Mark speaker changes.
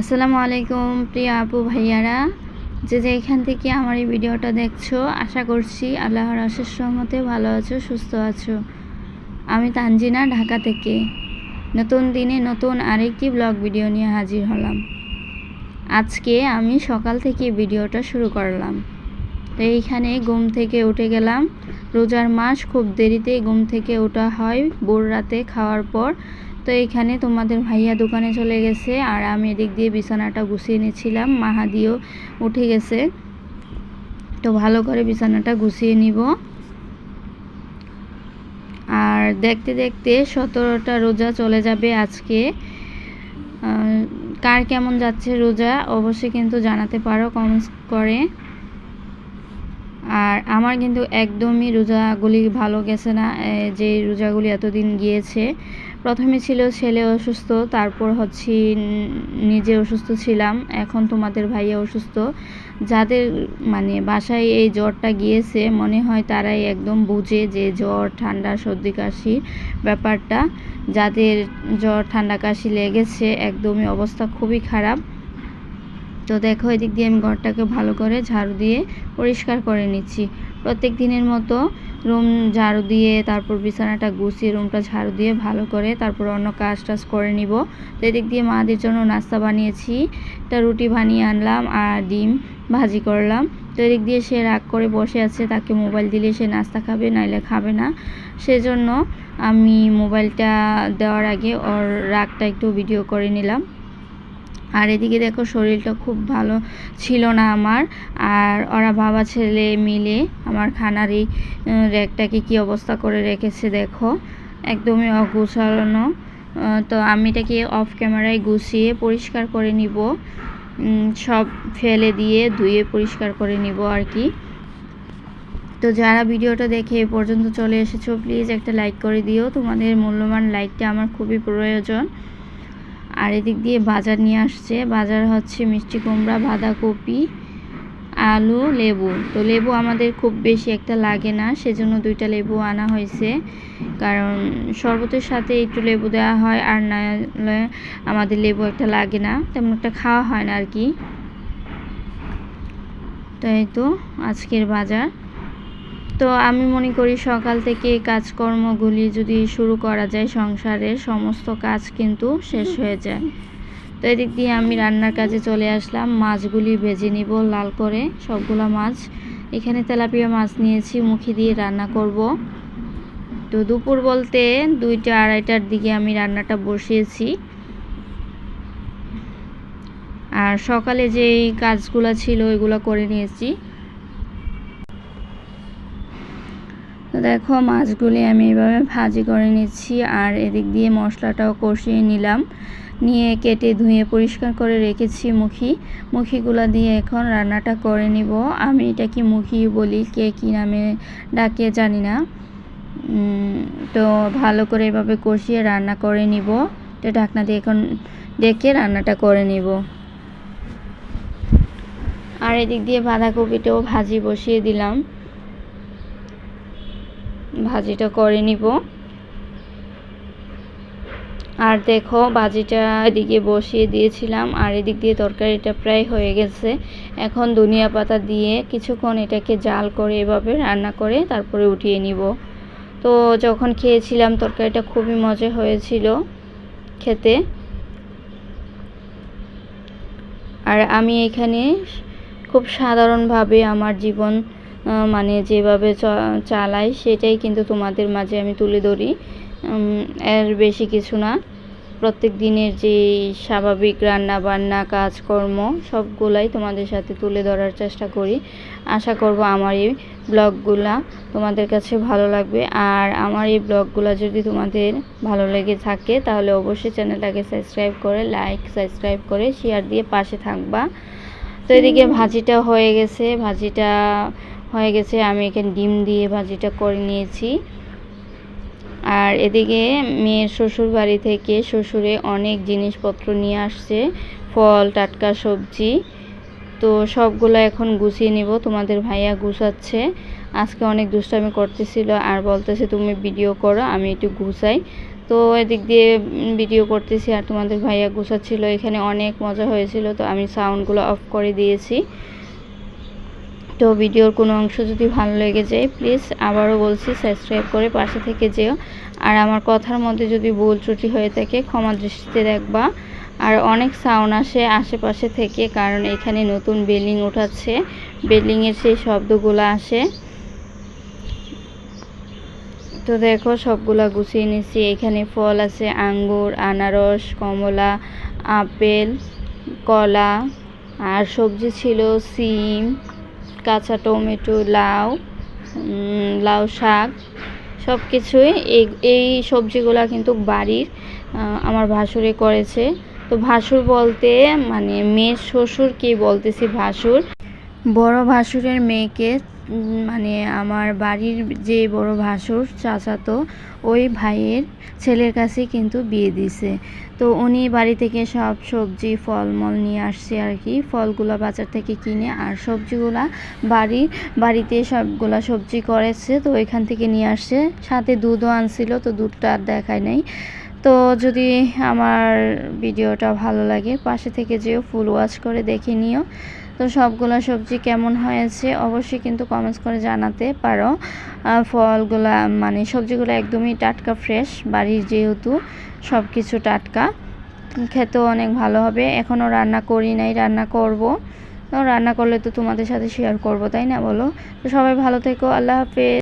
Speaker 1: আসসালামু আলাইকুম প্রিয় আপু ভাইয়ারা, যে যেখান থেকে আমার এই ভিডিওটা দেখছো, আশা করছি আল্লাহর অশেষ রহমতে ভালো আছো, সুস্থ আছো। আমি তানজিনা, ঢাকা থেকে নতুন দিনে নতুন আরেকটি ব্লগ ভিডিও নিয়ে হাজির হলাম। আজকে আমি সকাল থেকে ভিডিওটা শুরু করলাম। তো এইখানে ঘুম থেকে উঠে গেলাম। রোজার মাস, খুব দেরিতে ঘুম থেকে ওঠা হয় ভোর রাতে খাওয়ার পর। তো এইখানে তোমাদের ভাইয়া দোকানে চলে গেছে আর আমি এদিক দিয়ে বিছানাটা গুছিয়ে নিচ্ছিলাম। মাহাদিও উঠে গেছে, তো ভালো করে বিছানাটা গুছিয়ে নিব। আর দেখতে দেখতে 17টা রোজা চলে যাবে আজকে। কার কেমন যাচ্ছে রোজা অবশ্যই কিন্তু জানাতে পারো কমেন্টস করে। আর আমার কিন্তু একদমই রোজাগুলি ভালো গেছে না। যে রোজাগুলি এতদিন গিয়েছে, প্রথমে ছিল ছেলে অসুস্থ, তারপর হচ্ছে নিজে অসুস্থ ছিলাম, এখন তোমাদের ভাইয়া অসুস্থ। যাদের মানে বাসায় এই জ্বরটা গিয়েছে মনে হয় তারাই একদম বুঝে যে জ্বর ঠান্ডা সর্দি কাশির ব্যাপারটা। যাদের জ্বর ঠান্ডা কাশি লেগেছে একদমই অবস্থা খুবই খারাপ। তো দেখো, এদিক দিয়ে আমি ঘরটাকে ভালো করে ঝাড়ু দিয়ে পরিষ্কার করে নিচ্ছি। প্রত্যেক দিনের মতো রুম ঝাড়ু দিয়ে, তারপর বিছানাটা গুছিয়ে রুমটা ঝাড়ু দিয়ে ভালো করে তারপর অন্য কাজ টাজ করে নিব। তো এদিক দিয়ে মাদের জন্য নাস্তা বানিয়েছি, একটা রুটি বানিয়ে আনলাম আর ডিম ভাজি করলাম। তো এদিক দিয়ে সে রাগ করে বসে আছে, তাকে মোবাইল দিলে সে নাস্তা খাবে, নাইলে খাবে না। সেজন্য আমি মোবাইলটা দেওয়ার আগে ওর রাগটা একটু ভিডিও করে নিলাম। আর এদিকে দেখো, শরীরটা খুব ভালো ছিল না আমার। আর ওরা বাবা ছেলে মিলে আমার খানার এই র্যাকটাকে কী অবস্থা করে রেখেছে দেখো, একদমই অগোছানো। তো আমি এটাকে অফ ক্যামেরায় গুছিয়ে পরিষ্কার করে নিব, সব ফেলে দিয়ে ধুয়ে পরিষ্কার করে নিব আর কি। তো যারা ভিডিওটা দেখে এ পর্যন্ত চলে এসেছো, প্লিজ একটা লাইক করে দিও। তোমাদের মূল্যবান লাইকটা আমার খুবই প্রয়োজন। আর এদিক দিয়ে বাজার নিয়ে আসছে। বাজার হচ্ছে মিষ্টি কুমড়া, বাঁধাকপি, আলু, লেবু। তো লেবু আমাদের খুব বেশি একটা লাগে না, সেজন্য 2টা লেবু আনা হয়েছে। কারণ শরবতের সাথে একটু লেবু দেওয়া হয়, আর না আমাদের লেবু একটা লাগে না, তেমন একটা খাওয়া হয় না আর কি। তো এই তো আজকের বাজার। তো আমি মনে করি সকাল থেকে কাজকর্মগুলি যদি শুরু করা যায়, সংসারের সমস্ত কাজ কিন্তু শেষ হয়ে যায়। তো এদিক দিয়ে আমি রান্নার কাজে চলে আসলাম। মাছগুলি ভেজে নিব লাল করে, সবগুলো মাছ। এখানে তেলাপিয়া মাছ নিয়েছি, মুখি দিয়ে রান্না করব। তো দুপুর বলতে 2টা 2:30টার দিকে আমি রান্নাটা বসিয়েছি। আর সকালে যেই কাজগুলো ছিল ওইগুলো করে নিয়েছি। তো দেখো, মাছগুলি আমি এভাবে ভাজি করে নিচ্ছি। আর এদিক দিয়ে মশলাটাও কষিয়ে নিলাম, নিয়ে কেটে ধুয়ে পরিষ্কার করে রেখেছি মুখিগুলো দিয়ে এখন রান্নাটা করে নিব। আমি এটা কি মুখি বলি, কে কী নামে ডাকে জানি না। তো ভালো করে এভাবে কষিয়ে রান্না করে নিব। তো ঢাকনা দিয়ে এখন ডেকে রান্নাটা করে নিব। আর এদিক দিয়ে বাঁধাকপিটাও ভাজি বসিয়ে দিলাম, ভাজিটা করে নিব। আর দেখো, ভাজিটা এদিকে বসিয়ে দিয়েছিলাম আর এদিক দিয়ে তরকারিটা প্রায় হয়ে গেছে। এখন ধনিয়া পাতা দিয়ে কিছুক্ষণ এটাকে জাল করে এভাবে রান্না করে তারপরে উঠিয়ে নিব। তো যখন খেয়েছিলাম তরকারিটা খুবই মজা হয়েছিল খেতে। আর আমি এখানে খুব সাধারণভাবে আমার জীবন মানে যেভাবে চালাই সেটাই কিন্তু তোমাদের মাঝে আমি তুলে ধরি, এর বেশি কিছু না। প্রত্যেক দিনের যে স্বাভাবিক রান্না বান্না কাজকর্ম সবগুলাই তোমাদের সাথে তুলে ধরার চেষ্টা করি। আশা করব আমার এই ব্লগগুলা তোমাদের কাছে ভালো লাগবে। আর আমার এই ব্লগগুলো যদি তোমাদের ভালো লেগে থাকে তাহলে অবশ্যই চ্যানেলটাকে সাবস্ক্রাইব করে, সাবস্ক্রাইব করে শেয়ার দিয়ে পাশে থাকবা। তো এদিকে ভাজিটা হয়ে গেছে, আমি এখানে ডিম দিয়ে ভাজিটা করে নিয়েছি। আর এদিকে মেয়ের শ্বশুর বাড়ি থেকে শ্বশুরে অনেক জিনিসপত্র নিয়ে আসছে, ফল, টাটকা সবজি। তো সবগুলো এখন গুছিয়ে নিব। তোমাদের ভাইয়া গুছাচ্ছে, আজকে অনেক দুষ্টামি করতেছিল আর বলতেছে তুমি ভিডিও করো, আমি একটু গুছাই। তো এদিক দিয়ে ভিডিও করতেছি আর তোমাদের ভাইয়া গুছাচ্ছিল। এখানে অনেক মজা হয়েছিল, তো আমি সাউন্ডগুলো অফ করে দিয়েছি। তো ভিডিওর কোনো অংশ যদি ভালো লেগে যায় প্লিজ আবারও বলছি সাবস্ক্রাইব করে পাশে থেকে যেও। আর আমার কথার মধ্যে যদি ভুল ত্রুটি হয়ে থাকে ক্ষমা দৃষ্টিতে দেখবা। আর অনেক সাউন্ড আসে আশেপাশে থেকে, কারণ এখানে নতুন বিল্ডিং উঠাচ্ছে, বিল্ডিংয়ের সেই শব্দগুলো আসে। তো দেখো সবগুলা গুছিয়ে নিছি। এখানে ফল আছে আঙ্গুর, আনারস, কমলা, আপেল, কলা, আর সবজি ছিল সিম, কাঁচা টমেটো, লাউ শাক, সব কিছুই। এই সবজিগুলা কিন্তু বাড়ির আমার ভাসুরে করেছে। তো ভাসুর বলতে মানে মেয়ের শ্বশুর কি বলতেছি, ভাসুর। বড় ভাসুরের মেয়েকে মানে আমার বাড়ির যে বড় ভাসুর চাচাতো ওই ভাইয়ের ছেলের কাছে কিন্তু বিয়ে দিছে। তো উনি বাড়ি থেকে সব সবজি ফলমূল নিয়ে আসছে আর কি, ফলগুলো বাজার থেকে কিনে, আর সবজিগুলা বাড়িতে সবগুলা সবজি করেছে, তো ওইখান থেকে নিয়ে আসছে। সাথে দুধও আনছিল, তো দুধটা আর দেখায় নাই। তো যদি আমার ভিডিওটা ভালো লাগে পাশে থেকে যেও, ফুল ওয়াচ করে দেখে নিও। তো সবগুলা সবজি কেমন হয়েছে অবশ্যই কিন্তু কমেন্টস করে জানাতে পারো। ফলগুলা মানে সবজিগুলো একদমই টাটকা ফ্রেশ, বাড়ির যেহেতু সব কিছু টাটকা, খেতেও অনেক ভালো হবে। এখনও রান্না করি নাই, রান্না করব। তো রান্না করলে তো তোমাদের সাথে শেয়ার করব, তাই না বলো? তো সবাই ভালো থেকো, আল্লাহ হাফেজ।